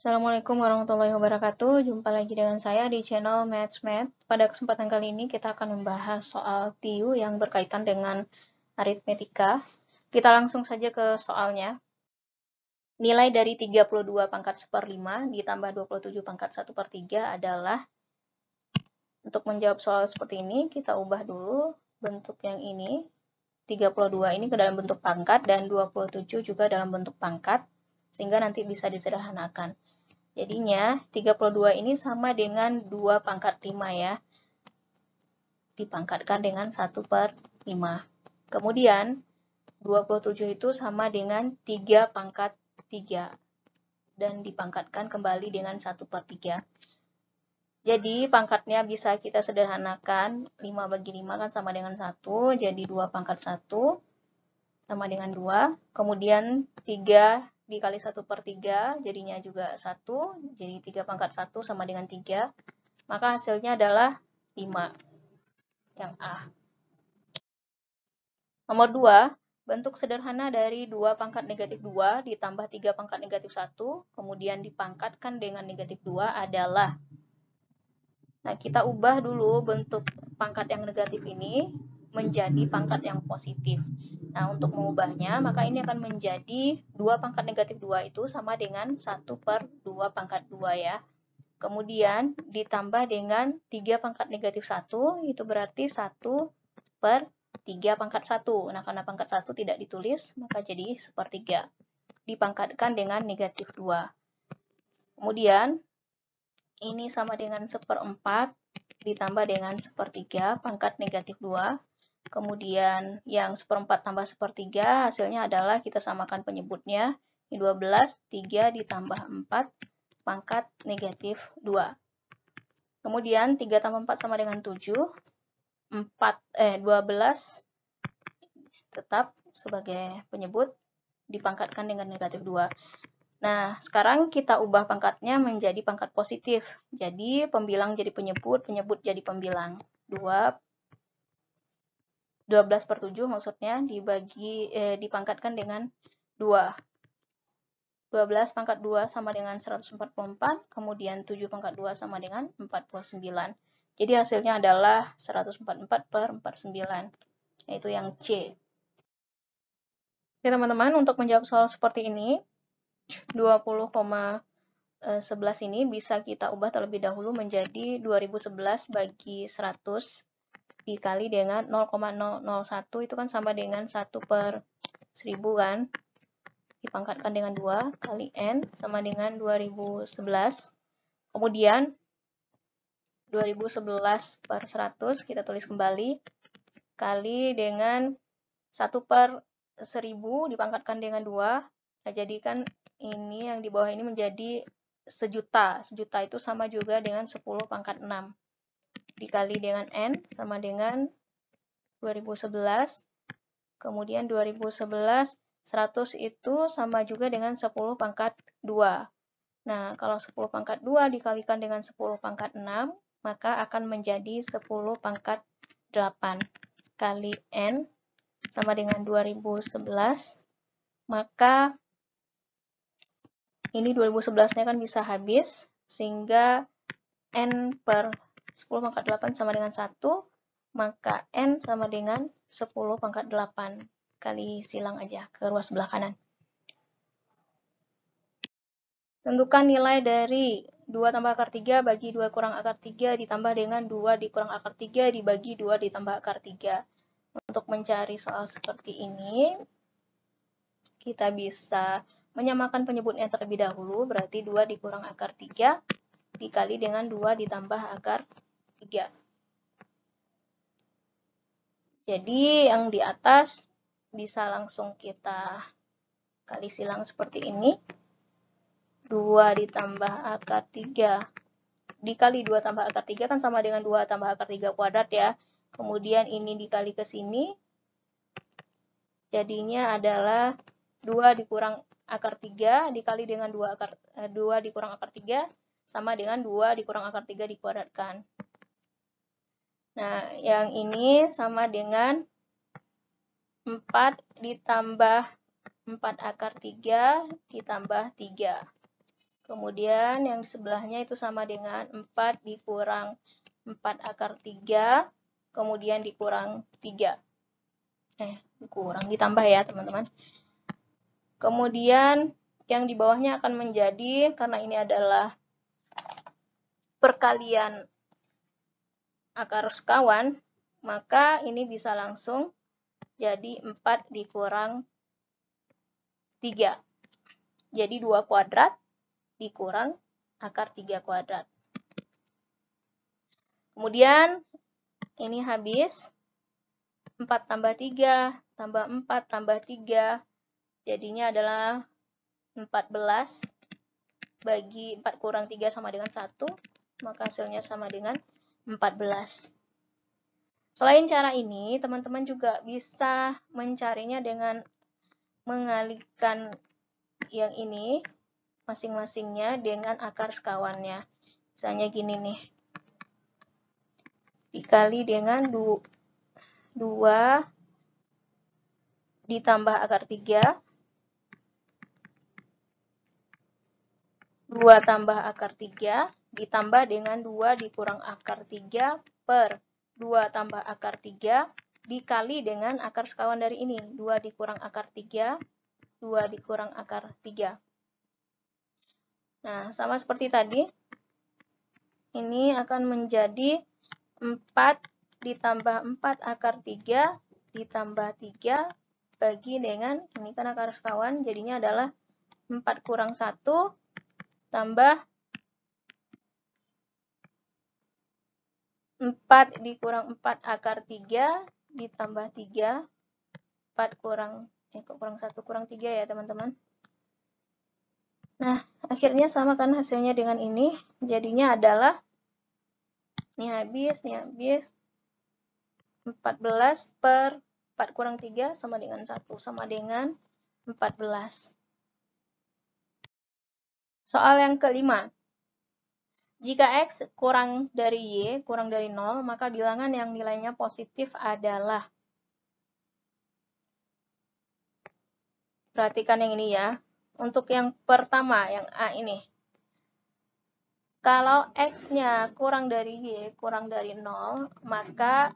Assalamualaikum warahmatullahi wabarakatuh. Jumpa lagi dengan saya di channel Maths. Pada kesempatan kali ini kita akan membahas soal TIU yang berkaitan dengan aritmetika. Kita langsung saja ke soalnya. Nilai dari 32 pangkat 1/5 ditambah 27 pangkat 1/3 adalah, untuk menjawab soal seperti ini, kita ubah dulu bentuk yang ini. 32 ini ke dalam bentuk pangkat dan 27 juga dalam bentuk pangkat, sehingga nanti bisa disederhanakan. Jadinya 32 ini sama dengan 2 pangkat 5 ya. Dipangkatkan dengan 1/5. Kemudian 27 itu sama dengan 3 pangkat 3. Dan dipangkatkan kembali dengan 1/3. Jadi pangkatnya bisa kita sederhanakan. 5 bagi 5 kan sama dengan 1. Jadi 2 pangkat 1 sama dengan 2. Kemudian 3 dikali 1/3 jadinya juga 1, jadi 3 pangkat 1 sama dengan 3, maka hasilnya adalah 5, yang A. Nomor 2, bentuk sederhana dari 2 pangkat negatif 2 ditambah 3 pangkat negatif 1, kemudian dipangkatkan dengan negatif 2 adalah, nah kita ubah dulu bentuk pangkat yang negatif ini menjadi pangkat yang positif. Nah, untuk mengubahnya, maka ini akan menjadi 2 pangkat negatif 2 itu sama dengan 1/2 pangkat 2 ya. Kemudian ditambah dengan 3 pangkat negatif 1, itu berarti 1/3 pangkat 1. Nah, karena pangkat 1 tidak ditulis, maka jadi 1/3. Dipangkatkan dengan negatif 2. Kemudian, ini sama dengan 1/4 ditambah dengan 1/3 pangkat negatif 2. Kemudian yang 1/4 tambah 1/3 hasilnya adalah kita samakan penyebutnya. Ini 12, 3 ditambah 4 pangkat negatif 2. Kemudian 3 tambah 4 sama dengan 7. 12 tetap sebagai penyebut dipangkatkan dengan negatif 2. Nah, sekarang kita ubah pangkatnya menjadi pangkat positif. Jadi pembilang jadi penyebut, penyebut jadi pembilang. 12/7 maksudnya dipangkatkan dengan 2. 12 pangkat 2 sama dengan 144, kemudian 7 pangkat 2 sama dengan 49. Jadi hasilnya adalah 144/49, yaitu yang C. Oke teman-teman, untuk menjawab soal seperti ini, 20,11 ini bisa kita ubah terlebih dahulu menjadi 2011 bagi 100 dikali dengan 0,001, itu kan sama dengan 1/1000 kan. Dipangkatkan dengan 2 kali N sama dengan 2011. Kemudian 2011/100 kita tulis kembali kali dengan 1/1000 dipangkatkan dengan 2. Nah, jadi kan ini yang di bawah ini menjadi sejuta. Sejuta itu sama juga dengan 10⁻⁶. Dikali dengan N sama dengan 2011. Kemudian 2011, 100 itu sama juga dengan 10⁻². Nah, kalau 10⁻² dikalikan dengan 10⁻⁶, maka akan menjadi 10⁻8 kali N sama dengan 2011. Maka ini 2011-nya kan bisa habis, sehingga N per 10⁻8 sama dengan 1, maka N sama dengan 10⁻8. Kali silang aja ke ruas sebelah kanan. Tentukan nilai dari 2 tambah akar 3 bagi 2 kurang akar 3 ditambah dengan 2 dikurang akar 3 dibagi 2 ditambah akar 3. Untuk mencari soal seperti ini, kita bisa menyamakan penyebutnya terlebih dahulu, berarti 2 dikurang akar 3 dikali dengan 2 ditambah akar 3. Jadi yang di atas bisa langsung kita kali silang seperti ini. 2 ditambah akar 3 dikali 2 tambah akar 3 kan sama dengan 2 tambah akar 3 kuadrat ya. Kemudian ini dikali ke sini. Jadinya adalah 2 dikurang akar 3 dikali dengan 2 dikurang akar 3 sama dengan 2 dikurang akar 3 dikuadratkan. Nah, yang ini sama dengan 4 ditambah 4 akar 3 ditambah 3. Kemudian yang di sebelahnya itu sama dengan 4 dikurang 4 akar 3, kemudian dikurang 3. Dikurang, ditambah ya teman-teman. Kemudian yang di bawahnya akan menjadi, karena ini adalah perkalian akar sekawan, maka ini bisa langsung jadi 4 dikurang 3. Jadi 2 kuadrat dikurang akar 3 kuadrat. Kemudian ini habis 4 tambah 3 tambah 4 tambah 3 jadinya adalah 14 bagi 4 kurang 3 sama dengan 1, maka hasilnya sama dengan 14. Selain cara ini, teman-teman juga bisa mencarinya dengan mengalihkan yang ini masing-masingnya dengan akar sekawannya. Misalnya gini nih. Dikali dengan 2 ditambah akar 3, 2 tambah akar 3, ditambah dengan 2 dikurang akar 3 per 2 tambah akar 3, dikali dengan akar sekawan dari ini. 2 dikurang akar 3, 2 dikurang akar 3. Nah, sama seperti tadi, ini akan menjadi 4 ditambah 4 akar 3 ditambah 3 bagi dengan, ini kan akar sekawan, jadinya adalah 4 kurang 1 tambah 4 dikurang 4 akar 3 ditambah 3, 4 kurang, kurang 1 kurang 3 ya teman-teman. Nah, akhirnya sama kan hasilnya dengan ini, jadinya adalah, ini habis, 14 per 4 kurang 3 sama dengan 1, sama dengan 14. Soal yang kelima. Jika X kurang dari Y, kurang dari 0, maka bilangan yang nilainya positif adalah. Perhatikan yang ini ya. Untuk yang pertama, yang A ini. Kalau X-nya kurang dari Y, kurang dari 0, maka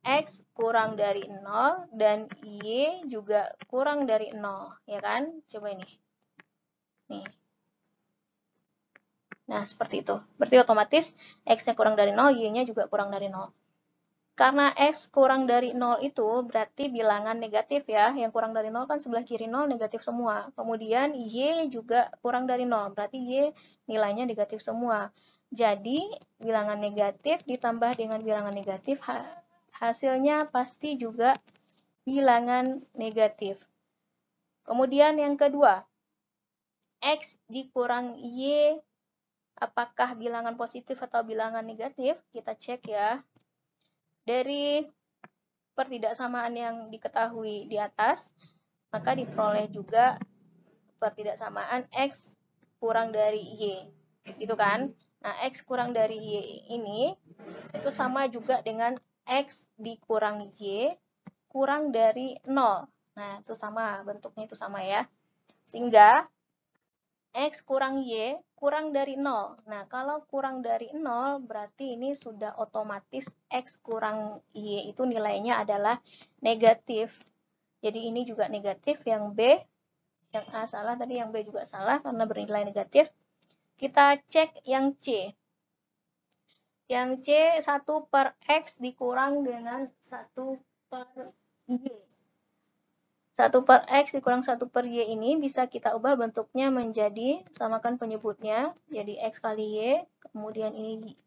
X kurang dari 0 dan Y juga kurang dari 0, ya kan? Coba ini. Nih. Nah, seperti itu. Berarti otomatis X-nya kurang dari 0, Y-nya juga kurang dari 0. Karena X kurang dari 0 itu berarti bilangan negatif ya. Yang kurang dari 0 kan sebelah kiri 0 negatif semua. Kemudian Y juga kurang dari 0. Berarti Y nilainya negatif semua. Jadi bilangan negatif ditambah dengan bilangan negatif hasilnya pasti juga bilangan negatif. Kemudian yang kedua, X dikurang Y apakah bilangan positif atau bilangan negatif? Kita cek ya. Dari pertidaksamaan yang diketahui di atas, maka diperoleh juga pertidaksamaan X kurang dari Y. Gitu kan? Nah, X kurang dari Y ini itu sama juga dengan X dikurang Y kurang dari 0. Nah, itu sama, bentuknya itu sama ya. Sehingga X kurang Y kurang dari 0. Nah, kalau kurang dari 0, berarti ini sudah otomatis X kurang Y itu nilainya adalah negatif. Jadi ini juga negatif, yang B, yang A salah, tadi yang B juga salah karena bernilai negatif. Kita cek yang C. Yang C 1 per X dikurang dengan 1 per Y. 1 per X dikurang 1 per Y ini bisa kita ubah bentuknya menjadi, samakan penyebutnya, jadi X kali Y, kemudian ini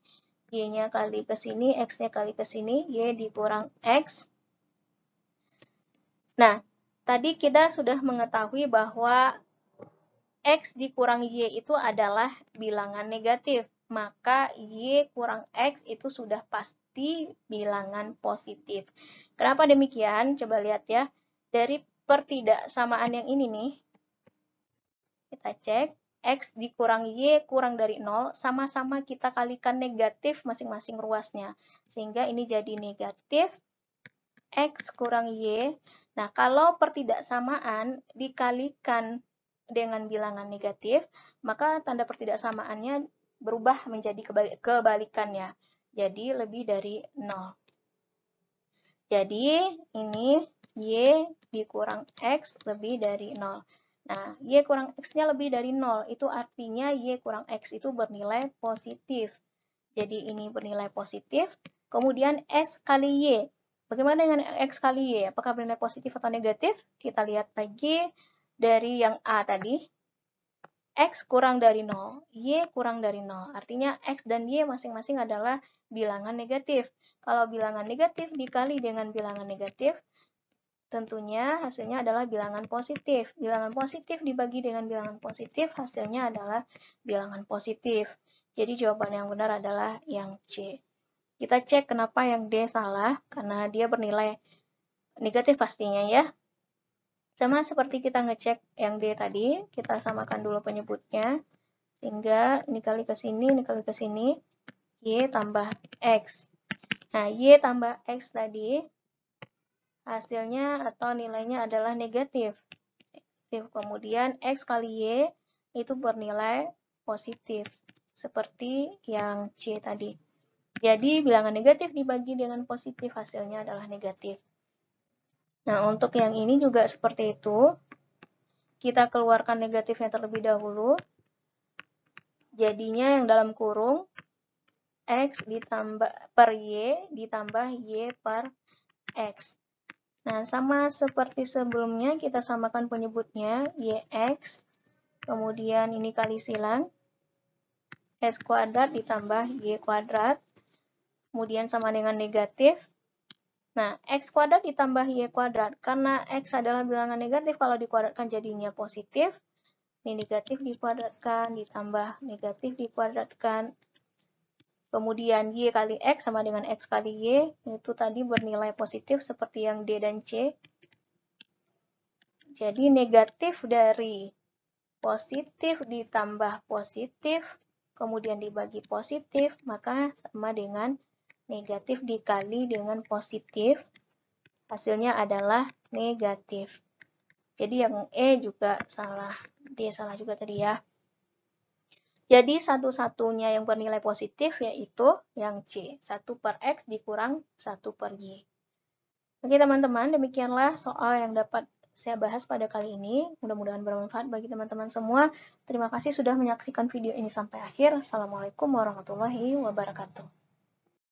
Y-nya kali ke sini, X-nya kali ke sini, Y dikurang X. Nah, tadi kita sudah mengetahui bahwa X dikurang Y itu adalah bilangan negatif, maka Y kurang X itu sudah pasti bilangan positif. Kenapa demikian? Coba lihat ya, dari pertidaksamaan yang ini nih, kita cek, X dikurang Y kurang dari 0, sama-sama kita kalikan negatif masing-masing ruasnya. Sehingga ini jadi negatif X kurang Y. Nah, kalau pertidaksamaan dikalikan dengan bilangan negatif, maka tanda pertidaksamaannya berubah menjadi kebalikannya. Jadi lebih dari 0. Jadi ini Y dikurang X lebih dari 0. Nah, Y kurang X-nya lebih dari 0. Itu artinya Y kurang X itu bernilai positif. Jadi ini bernilai positif. Kemudian X kali Y. Bagaimana dengan X kali Y? Apakah bernilai positif atau negatif? Kita lihat lagi dari yang A tadi. X kurang dari 0, Y kurang dari 0. Artinya X dan Y masing-masing adalah bilangan negatif. Kalau bilangan negatif dikali dengan bilangan negatif, tentunya hasilnya adalah bilangan positif. Bilangan positif dibagi dengan bilangan positif, hasilnya adalah bilangan positif. Jadi jawaban yang benar adalah yang C. Kita cek kenapa yang D salah, karena dia bernilai negatif pastinya ya. Sama seperti kita ngecek yang D tadi, kita samakan dulu penyebutnya. Sehingga ini kali ke sini, ini kali ke sini, Y tambah X. Nah, Y tambah X tadi, hasilnya atau nilainya adalah negatif. Kemudian X kali Y itu bernilai positif. Seperti yang C tadi. Jadi, bilangan negatif dibagi dengan positif, hasilnya adalah negatif. Nah, untuk yang ini juga seperti itu. Kita keluarkan negatifnya terlebih dahulu. Jadinya yang dalam kurung X ditambah per Y ditambah Y per X. Nah, sama seperti sebelumnya, kita samakan penyebutnya, YX. Kemudian ini kali silang. X kuadrat ditambah Y kuadrat. Kemudian sama dengan negatif. Nah, X kuadrat ditambah Y kuadrat. Karena X adalah bilangan negatif, kalau dikuadratkan jadinya positif. Ini negatif dikuadratkan, ditambah negatif dikuadratkan. Kemudian Y kali X sama dengan X kali Y, itu tadi bernilai positif seperti yang D dan C. Jadi negatif dari positif ditambah positif, kemudian dibagi positif, maka sama dengan negatif dikali dengan positif, hasilnya adalah negatif. Jadi yang E juga salah, D salah juga tadi ya. Jadi satu-satunya yang bernilai positif yaitu yang C, 1 per X dikurang 1 per Y. Oke teman-teman, demikianlah soal yang dapat saya bahas pada kali ini. Mudah-mudahan bermanfaat bagi teman-teman semua. Terima kasih sudah menyaksikan video ini sampai akhir. Assalamualaikum warahmatullahi wabarakatuh.